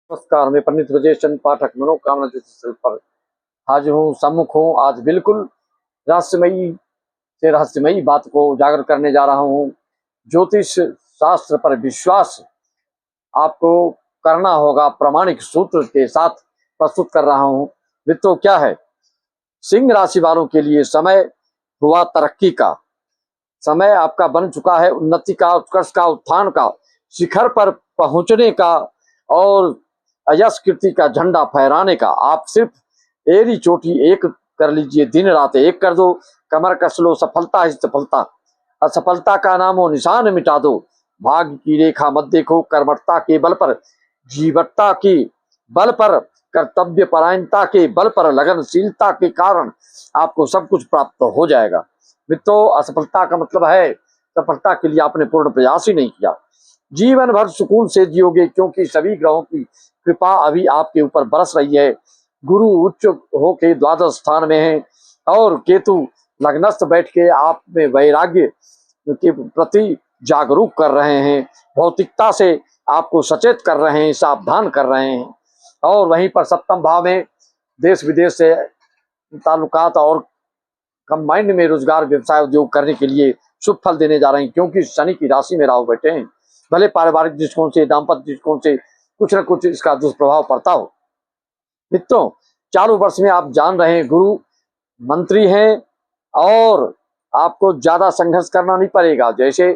नमस्कार, मैं पंडित विजय चंद पाठक मनोकामना ज्योतिष पर हाजिर हूँ, सम्मुख हूँ। आज बिल्कुल रहस्यमयी से रहस्यमयी बात को उजागर करने जा रहा हूँ। ज्योतिष शास्त्र पर विश्वास आपको करना होगा, प्रमाणिक सूत्र के साथ प्रस्तुत कर रहा हूँ। मित्रों, क्या है, सिंह राशि वालों के लिए समय हुआ तरक्की का, समय आपका बन चुका है उन्नति का, उत्कर्ष का, उत्थान का, शिखर पर पहुंचने का और यश कीर्ति का झंडा फहराने का। आप सिर्फ एड़ी चोटी एक कर लीजिए, दिन रात एक कर दो, कमर कस लो, सफलता ही सफलता, असफलता का नामो निशान मिटा दो। भाग्य की रेखा मत देखो, कर्मठता के बल पर, जीवटता के बल पर, कर्तव्य परायणता के बल पर, लगनशीलता के कारण आपको सब कुछ प्राप्त हो जाएगा। मित्रों, असफलता का मतलब है सफलता के लिए आपने पूर्ण प्रयास ही नहीं किया। जीवन भर सुकून से जियोगे, क्योंकि सभी ग्रहों की कृपा अभी आपके ऊपर बरस रही है। गुरु उच्च होके द्वादश स्थान में है और केतु लग्नस्थ बैठ के आप में वैराग्य के प्रति जागरूक कर रहे हैं, भौतिकता से आपको सचेत कर रहे हैं, सावधान कर रहे हैं। और वहीं पर सप्तम भाव में देश विदेश से ताल्लुकात और कंबाइंड में रोजगार, व्यवसाय, उद्योग करने के लिए शुभ फल देने जा रहे हैं, क्योंकि शनि की राशि में राहु बैठे हैं। भले पारिवारिक दृष्टिकोण से, दाम्पत्य दृष्टिकोण से कुछ न कुछ इसका दुष्प्रभाव पड़ता हो। मित्रों, चालू वर्ष में आप जान रहे हैं गुरु मंत्री हैं और आपको ज्यादा संघर्ष करना नहीं पड़ेगा। जैसे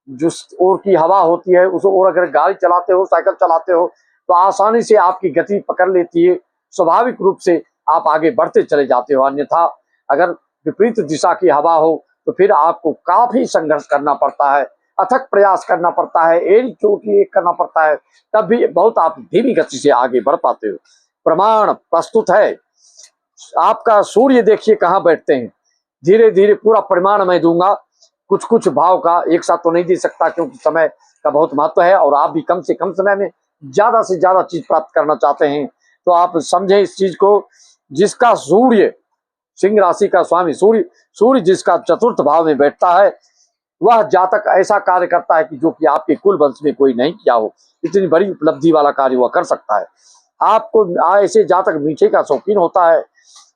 जिस ओर की हवा होती है उस ओर अगर गाड़ी चलाते हो, साइकिल चलाते हो, तो आसानी से आपकी गति पकड़ लेती है, स्वाभाविक रूप से आप आगे बढ़ते चले जाते हो। अन्यथा अगर विपरीत दिशा की हवा हो तो फिर आपको काफी संघर्ष करना पड़ता है, अथक प्रयास करना पड़ता है, एड़ी चोटी एक करना पड़ता है, तब भी बहुत आप धीमी गति से आगे बढ़ पाते हो। प्रमाण प्रस्तुत है। आपका सूर्य देखिए कहाँ बैठते हैं। धीरे धीरे पूरा परिमाण मैं दूंगा, कुछ कुछ भाव का एक साथ तो नहीं दे सकता, क्योंकि समय का बहुत महत्व है और आप भी कम से कम समय में ज्यादा से ज्यादा चीज प्राप्त करना चाहते हैं। तो आप समझें इस चीज को। जिसका सूर्य, सिंह राशि का स्वामी सूर्य जिसका चतुर्थ भाव में बैठता है, वह जातक ऐसा कार्य करता है कि जो कि आपके कुल वंश में कोई नहीं किया हो। इतनी बड़ी उपलब्धि वाला कार्य वह कर सकता है। आपको ऐसे जातक मीठे का शौकीन होता है।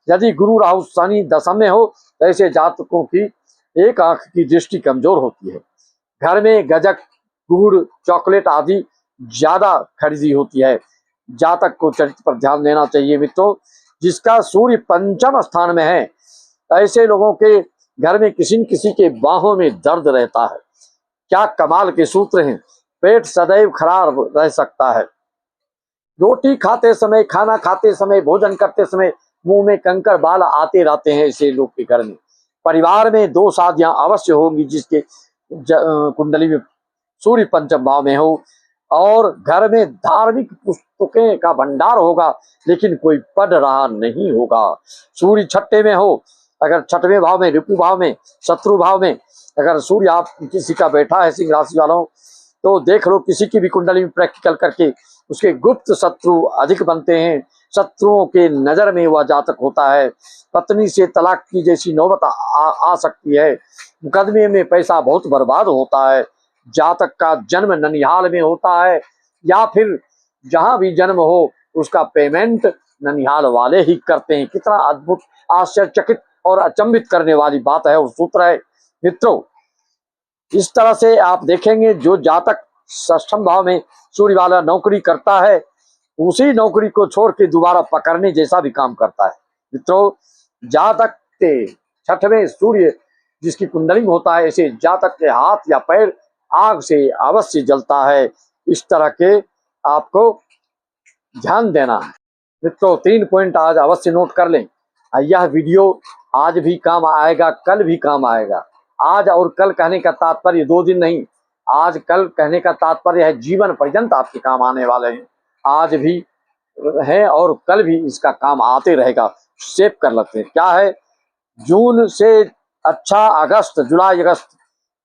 यदि गुरु राहु शनि दशम में हो तो ऐसे जातकों की एक आंख की दृष्टि कमजोर होती है। घर में गजक, गुड़, चॉकलेट आदि ज्यादा खरीदी होती है। जातक को चरित्र पर ध्यान देना चाहिए। मित्रों, जिसका सूर्य पंचम स्थान में है, ऐसे लोगों के घर में किसी न किसी के बाहों में दर्द रहता है। क्या कमाल के सूत्र हैं। पेट सदैव खराब रह सकता है। रोटी खाते समय, खाना खाते समय, भोजन करते समय मुंह में कंकड़ बाल आते रहते हैं ऐसे लोग के घर में। परिवार में दो शादियां अवश्य होंगी जिसके कुंडली में सूर्य पंचम भाव में हो। और घर में धार्मिक पुस्तकें का भंडार होगा, लेकिन कोई पढ़ रहा नहीं होगा। सूर्य छठे में हो, अगर छठवें भाव में, रिपु भाव में, शत्रु भाव में अगर सूर्य आप किसी का बैठा है सिंह राशि वालों, तो देख लो किसी की भी कुंडली में प्रैक्टिकल करके उसके गुप्त शत्रु अधिक बनते हैं। शत्रुओं के नजर में वह जातक होता है। पत्नी से तलाक की जैसी नौबत आ सकती है। मुकदमे में पैसा बहुत बर्बाद होता है। जातक का जन्म ननिहाल में होता है या फिर जहां भी जन्म हो उसका पेमेंट ननिहाल वाले ही करते हैं। कितना अद्भुत, आश्चर्यचकित और अचंभित करने वाली बात है और सूत्र है। मित्रों, इस तरह से आप देखेंगे जो जातक षष्ठम भाव में सूर्य वाला नौकरी करता है, उसी नौकरी को छोड़ के दोबारा पकड़ने जैसा भी काम करता है। मित्रों, जातक के छठवें सूर्य जिसकी कुंडली में होता है, ऐसे जातक के हाथ या पैर आग से अवश्य जलता है। इस तरह के आपको ध्यान देना है। मित्रों, 3 पॉइंट आज अवश्य नोट कर लें। यह वीडियो आज भी काम आएगा, कल भी काम आएगा। आज और कल कहने का तात्पर्य 2 दिन नहीं, आज कल कहने का तात्पर्य है जीवन पर्यंत आपके काम आने वाले हैं। आज भी है और कल भी इसका काम आते रहेगा। सेव कर लगते हैं। क्या है, जून से अच्छा अगस्त, जुलाई अगस्त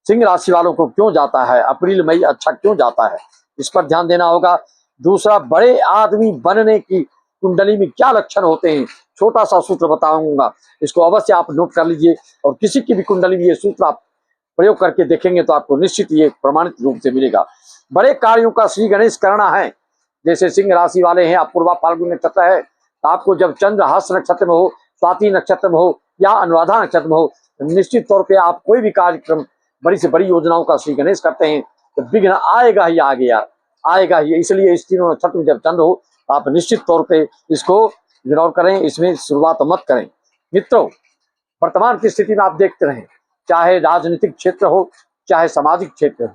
सिंह राशि वालों को क्यों जाता है, अप्रैल मई अच्छा क्यों जाता है, इस पर ध्यान देना होगा। दूसरा, बड़े आदमी बनने की कुंडली में क्या लक्षण होते हैं, छोटा सा सूत्र बताऊंगा, इसको अवश्य आप नोट कर लीजिए। और किसी की भी कुंडली में ये सूत्र आप प्रयोग करके देखेंगे तो आपको निश्चित ये प्रमाणित रूप से मिलेगा। बड़े कार्यों का श्री गणेश करना है, जैसे सिंह राशि वाले हैं, आप पूर्वा फाल्गुन नक्षत्र है, तो आपको जब चंद्र हस्त नक्षत्र में हो, स्वाति नक्षत्र में हो या अनुराधा नक्षत्र में हो, निश्चित तौर पे आप कोई भी कार्यक्रम, बड़ी से बड़ी योजनाओं का श्री गणेश करते हैं तो विघ्न आएगा ही आगे यार, आएगा ही। इसलिए इस तीनों नक्षत्र में जब चंद्र हो, आप निश्चित तौर पे इसको इग्नोर करें, इसमें शुरुआत मत करें। मित्रों, वर्तमान की स्थिति में आप देखते रहें, चाहे राजनीतिक क्षेत्र हो, चाहे सामाजिक क्षेत्र हो,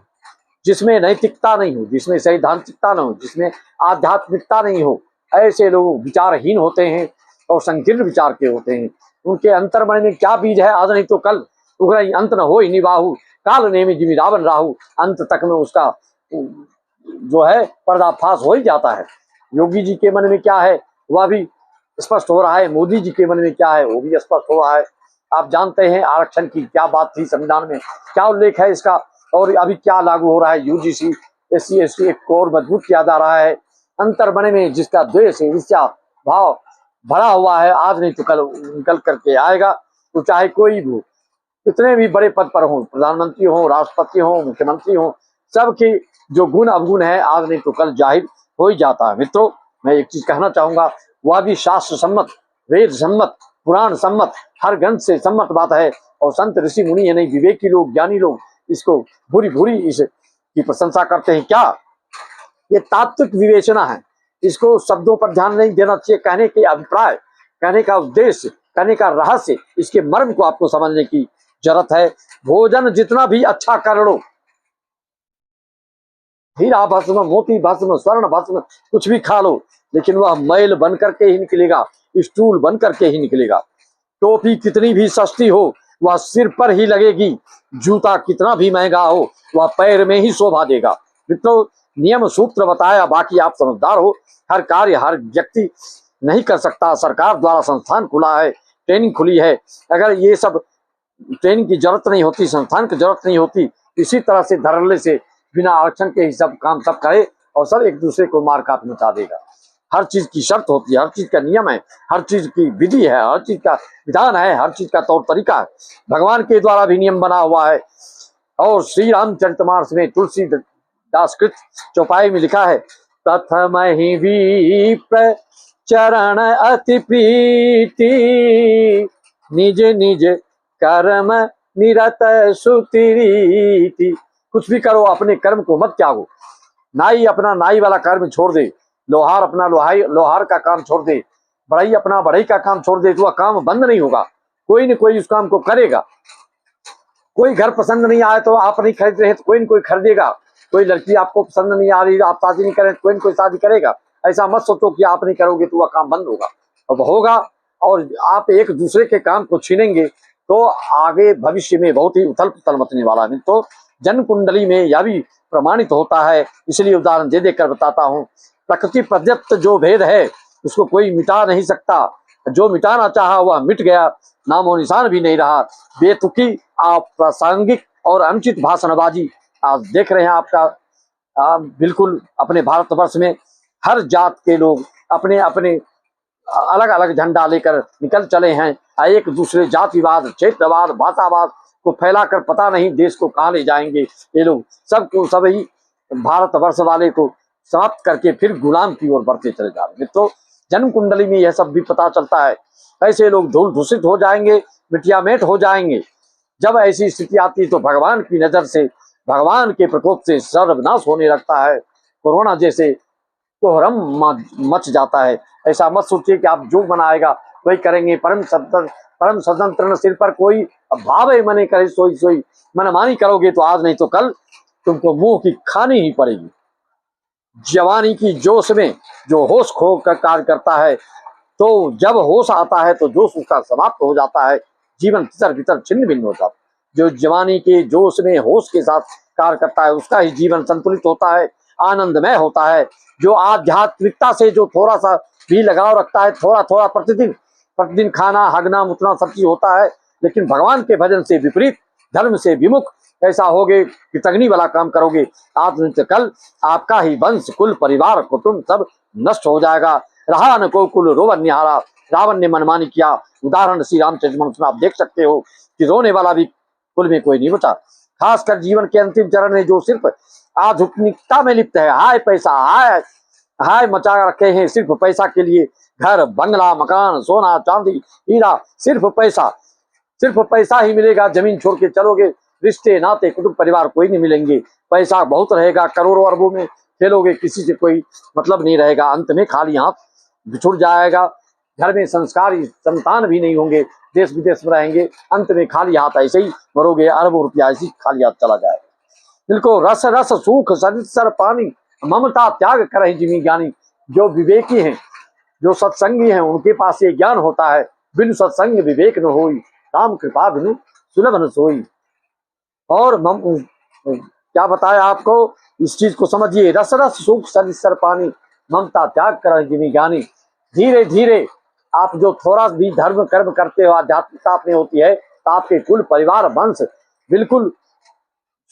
जिसमें नैतिकता नहीं हो, जिसमें सैद्धांतिकता न हो, जिसमें आध्यात्मिकता नहीं हो, ऐसे लोग विचारहीन होते हैं और संकीर्ण विचार के होते हैं। उनके अंतर्मन में क्या बीज है, आज नहीं तो कल उगरई अंत न हो निवाहु, काल नेमि जिमि रावण राहु, अंत तक में उसका जो है पर्दाफाश हो ही जाता है। योगी जी के मन में क्या है वह भी स्पष्ट हो रहा है, मोदी जी के मन में क्या है वो भी स्पष्ट हो रहा है। आप जानते हैं आरक्षण की क्या बात थी, संविधान में क्या उल्लेख है इसका, और अभी क्या लागू हो रहा है। यूजीसी SC ST एक्ट को और मजबूत किया जा रहा है। अंतर्मन में जिसका द्वेष ईर्ष्या भाव भरा हुआ है, आज नहीं तो कल निकल करके आएगा। तो चाहे कोई भी, कितने भी बड़े पद पर हो, प्रधानमंत्री हो, राष्ट्रपति हो, मुख्यमंत्री हो, सबके जो गुण अवगुण है आज नहीं तो कल जाहिर हो ही जाता है। मित्रों, मैं एक चीज कहना चाहूंगा, वह भी शास्त्र सम्मत, वेद सम्मत, पुराण सम्मत, हर ग्रंथ से सम्मत बात है। और संत ऋषि मुनि यानी विवेकी लोग, ज्ञानी लोग इसको भूरी भूरी इसकी प्रशंसा करते हैं। क्या ये तात्विक विवेचना है, इसको शब्दों पर ध्यान नहीं देना चाहिए। कहने के अभिप्राय, कहने का उद्देश्य, कहने का रहस्य, इसके मर्म को आपको समझने की जरूरत है। भोजन जितना भी अच्छा कर लो, हीरा भस्म, मोती भस्म, स्वर्ण भस्म, कुछ भी खा लो, लेकिन वह मैल बन करके ही निकलेगा, स्टूल बन करके ही निकलेगा। टोपी कितनी भी सस्ती हो वह सिर पर ही लगेगी, जूता कितना भी महंगा हो वह पैर में ही शोभा देगा। मित्रों, नियम सूत्र बताया, बाकी आप समझदार हो। हर कार्य हर व्यक्ति नहीं कर सकता। सरकार द्वारा संस्थान खुला है, ट्रेनिंग खुली है। अगर ये सब ट्रेनिंग की जरूरत नहीं होती, संस्थान की जरूरत नहीं होती, इसी तरह से धड़ल्ले से बिना आरक्षण के ही सब काम सब करे और सब एक दूसरे को मार काट मचा देगा। हर चीज की शर्त होती है, हर चीज का नियम है, हर चीज की विधि है, हर चीज का विधान है, हर चीज का तौर तरीका है। भगवान के द्वारा भी नियम बना हुआ है। और श्री रामचरितमानस में तुलसीदास कृत चौपाई में लिखा है, प्रथम ही विप्र चरण अति प्रीति, निज निज कर्म निरत सुतिरीति। कुछ भी करो, अपने कर्म को मत त्यागो। नाई अपना नाई वाला कर्म छोड़ दे, लोहार अपना लोहार का काम छोड़ दे, बढ़ई अपना बढ़ई का काम छोड़ दे, तो वह काम बंद नहीं होगा। कोई न कोई उस काम को करेगा। कोई घर पसंद नहीं आए तो आप नहीं खरीद रहे तो कोई न कोई खरीदेगा। कोई लड़की आपको पसंद नहीं आ रही, आप शादी नहीं करें तो कोई न कोई शादी करेगा। ऐसा मत सोचो कि आप नहीं करोगे तो वह काम बंद होगा, अब होगा। और आप एक दूसरे के काम को छीनेंगे तो आगे भविष्य में बहुत ही उथल पुथल मचने वाला है। तो जन्म कुंडली में यह भी प्रमाणित होता है। इसलिए उदाहरण दे देकर बताता हूँ। प्रकृति प्रदत्त जो भेद है उसको कोई मिटा नहीं सकता। जो मिटाना चाहा वह मिट गया, नामो निशान भी नहीं रहा। बेतुकी अप्रासंगिक और अनुचित भाषणबाजी आज देख रहे हैं आपका बिल्कुल अपने भारतवर्ष में हर जात के लोग अपने अपने अलग अलग झंडा लेकर निकल चले हैं। एक दूसरे जातिवाद, क्षेत्रवाद, भाषावाद को फैलाकर पता नहीं देश को कहाँ ले जाएंगे ये लोग। सबको सभी भारतवर्ष वाले को समाप्त करके फिर गुलाम की ओर बढ़ते चले जा रहे हैं। तो जन्म कुंडली में यह सब भी पता चलता है। ऐसे लोग धूल दूषित हो जाएंगे, मिटिया मेट हो जाएंगे। जब ऐसी स्थिति आती तो भगवान की नजर से, भगवान के प्रकोप से सर्वनाश होने लगता है। कोरोना जैसे कोहरम मच जाता है। ऐसा मत सोचिए कि आप जो बनाएगा वही करेंगे। परम स्वतंत्र सिर पर कोई भाव मने करे सोई सोई, मनमानी करोगे तो आज नहीं तो कल तुमको मुंह की खानी ही पड़ेगी। जवानी की जोश में जो होश खो कर कार्य करता है, तो जब होश आता है तो जोश उसका समाप्त हो जाता है, जीवन तितर बितर छिन्न भिन्न हो जाता है। जो जवानी के जोश में होश के साथ कार्य करता है उसका ही जीवन संतुलित होता है, आनंदमय होता है। जो आध्यात्मिकता से जो थोड़ा सा भी लगाव रखता है, थोड़ा थोड़ा प्रतिदिन खाना हगना मुतना सब चीज होता है, लेकिन भगवान के भजन से विपरीत, धर्म से विमुख ऐसा होगे कि तगनी वाला काम करोगे, आज नहीं तो कल आपका ही वंश कुल परिवार कुटुंब सब नष्ट हो जाएगा। रहा न को कुल रोवन निहारा, रावण ने मनमानी किया। उदाहरण श्री रामचरितमानस में आप देख सकते हो कि रोने वाला भी कुल में कोई नहीं बचा। खासकर जीवन के अंतिम चरण में जो सिर्फ आधुनिकता में लिप्त है, हाय पैसा, हाय हाय मचा रखे हैं सिर्फ पैसा के लिए, घर बंगला मकान सोना चांदी हीरा, सिर्फ पैसा ही मिलेगा। जमीन छोड़ के चलोगे, रिश्ते नाते कुटुंब परिवार कोई नहीं मिलेंगे। पैसा बहुत रहेगा, करोड़ों अरबों में खेलोगे, किसी से कोई मतलब नहीं रहेगा। अंत में खाली हाथ बिछुड़ जाएगा। घर में संस्कारी संतान भी नहीं होंगे, देश विदेश में रहेंगे, अंत में खाली हाथ ऐसे ही मरोगे, अरबों रुपया ऐसे ही खाली हाथ चला जाएगा। बिल्कुल रस रस सूख सरिसर पानी, ममता त्याग करे जिमी ज्ञानी। जो विवेकी हैं, जो सत्संगी हैं, उनके पास ये ज्ञान होता है। बिनु सत्संग विवेक न होई, राम कृपा बिनु सुलभ न सोई। और क्या बताया आपको, इस चीज को समझिए। रस रस सूख सरिसर पानी, ममता त्याग करे जिमी ज्ञानी। धीरे धीरे आप जो थोड़ा भी धर्म कर्म करते हो, आध्यात्मिकता अपनी होती है, तो आपके कुल परिवार वंश बिल्कुल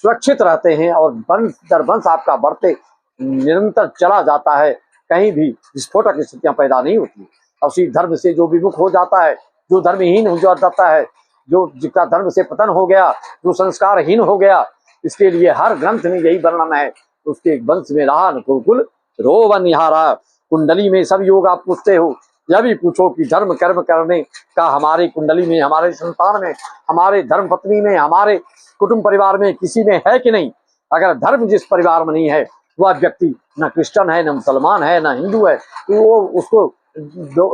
सुरक्षित रहते हैं और वंश दर वंश आपका बढ़ते निरंतर चला जाता है। कहीं भी विस्फोटक स्थितियां पैदा नहीं होती। उसी धर्म से जो विमुख हो जाता है, जो धर्महीन हो जाता है, जो जिसका धर्म से पतन हो गया, जो संस्कारहीन हो गया, इसके लिए हर ग्रंथ में यही वर्णन है। उसके वंश में रहा न कुल रोवन निहारा। कुंडली में सब योग आप पूछते हो, यह भी पूछो कि धर्म कर्म करने का हमारी कुंडली में, हमारे संतान में, हमारे धर्म पत्नी में, हमारे कुटुंब परिवार में किसी में है कि नहीं। अगर धर्म जिस परिवार में नहीं है, वह व्यक्ति न क्रिश्चियन है, न मुसलमान है, न हिंदू है, तो वो उसको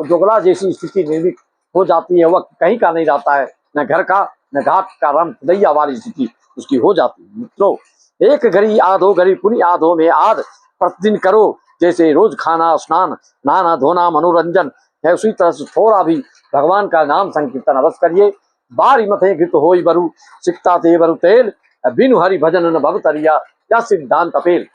दोगला जैसी स्थिति निर्मित हो जाती है। वह कहीं का नहीं रहता है, न घर का न घाट का, राम दैया वाली स्थिति उसकी हो जाती है। मित्रों, एक घड़ी आधो घड़ी पुनि आधो में आध, प्रतिदिन करो जैसे रोज खाना स्नान नहाना धोना मनोरंजन है, उसी तरह से थोड़ा भी भगवान का नाम संकीर्तन अवश्य करिए। बारी मथे घृत होई बरु, सिकता ते बरु तेल, बिनु हरि भजन न भव तरिया, या सिद्धांत अपेल।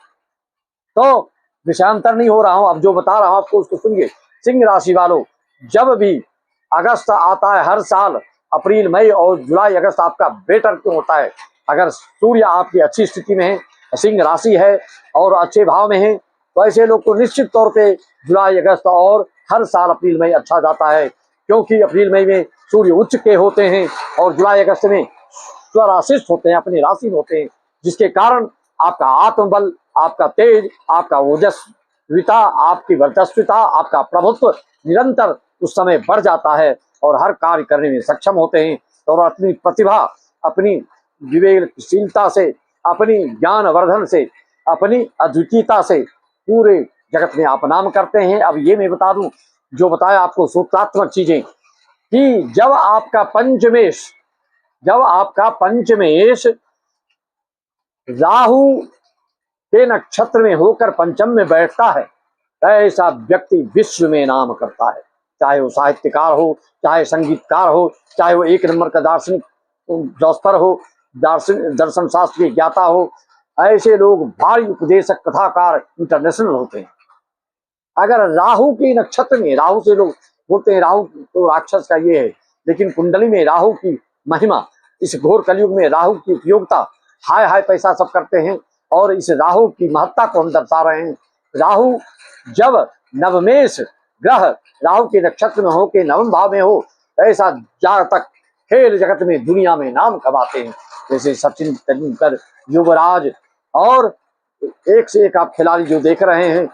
तो विषयांतर नहीं हो रहा हूं, अब जो बता रहा हूं आपको उसको सुनिए। सिंह राशि वालों, जब भी अगस्त आता है हर साल, अप्रैल मई और जुलाई अगस्त आपका बेटर क्यों होता है। अगर सूर्य आपकी अच्छी स्थिति में है, सिंह राशि है और अच्छे भाव में है, तो ऐसे लोग को निश्चित तौर पे जुलाई अगस्त और हर साल अप्रैल मई अच्छा जाता है। क्योंकि अप्रैल मई में सूर्य उच्च के होते हैं और जुलाई अगस्त में स्वराशिष्ट होते हैं, अपनी राशि में होते हैं, जिसके कारण आपका आत्मबल, आपका तेज, आपका ओजस्विता, आपकी वर्चस्विता, आपका प्रभुत्व निरंतर उस समय बढ़ जाता है और हर कार्य करने में सक्षम होते हैं। और अपनी प्रतिभा, अपनी विवेकशीलता से, अपनी ज्ञान वर्धन से, अपनी अद्वितीयता से पूरे जगत में आप नाम करते हैं। अब ये मैं बता दूं, जो बताया आपको सूत्रात्मक चीजें, कि जब आपका पंचमेश राहु के नक्षत्र में होकर पंचम में बैठता है, ऐसा व्यक्ति विश्व में नाम करता है। चाहे वो साहित्यकार हो, चाहे संगीतकार हो, चाहे वो एक नंबर का दार्शनिक फिलोसफर हो, दर्शन शास्त्र के ज्ञाता हो, ऐसे लोग भारी उपदेशक कथाकार इंटरनेशनल होते हैं। अगर राहु के नक्षत्र में, राहु से लोग बोलते हैं राहु तो राक्षस का ये है, लेकिन कुंडली में राहु की महिमा, इस घोर कलयुग में राहु की उपयोगिता, हाय हाय पैसा सब करते हैं और इस राहु की महत्ता को हम दर्शा रहे हैं। राहु जब नवमेश ग्रह राहु के नक्षत्र में हो के नवम भाव में हो, ऐसा जातक खेल जगत में दुनिया में नाम कमाते हैं। जैसे सचिन तेंदुलकर, युवराज और एक से एक आप खिलाड़ी जो देख रहे हैं,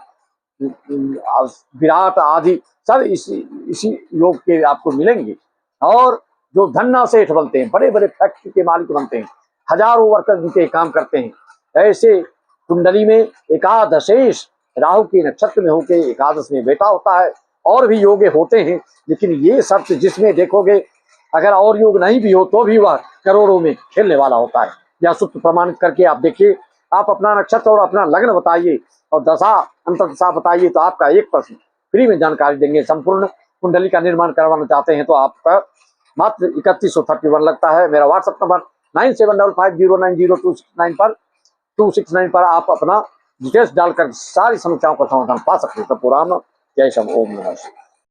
विराट आदि सब इसी योग के आपको मिलेंगे। और जो धन्ना सेठ बनते हैं, बड़े बड़े फैक्ट्री के मालिक बनते हैं, हजारों वर्कर जिनके काम करते हैं, ऐसे कुंडली में एकादशेश राहु के नक्षत्र में होके एकादश में बैठा होता है। और भी योग होते हैं, लेकिन ये सब जिसमें देखोगे, अगर और योग नहीं भी हो तो भी वह करोड़ों में खेलने वाला होता है। यह सूत्र प्रमाणित करके आप देखिए। आप अपना नक्षत्र और अपना लग्न बताइए और दशा अंतर्दशा बताइए, तो आपका एक प्रश्न फ्री में जानकारी देंगे। संपूर्ण कुंडली का निर्माण करवाना चाहते हैं तो आपका मात्र 3131 लगता है। मेरा व्हाट्सएप नंबर 9755090269 पर 269 पर आप अपना डिटेल्स डालकर सारी समस्याओं का समाधान पा सकते हैं। तो पुराना जय शम ओम नमः शिवाय।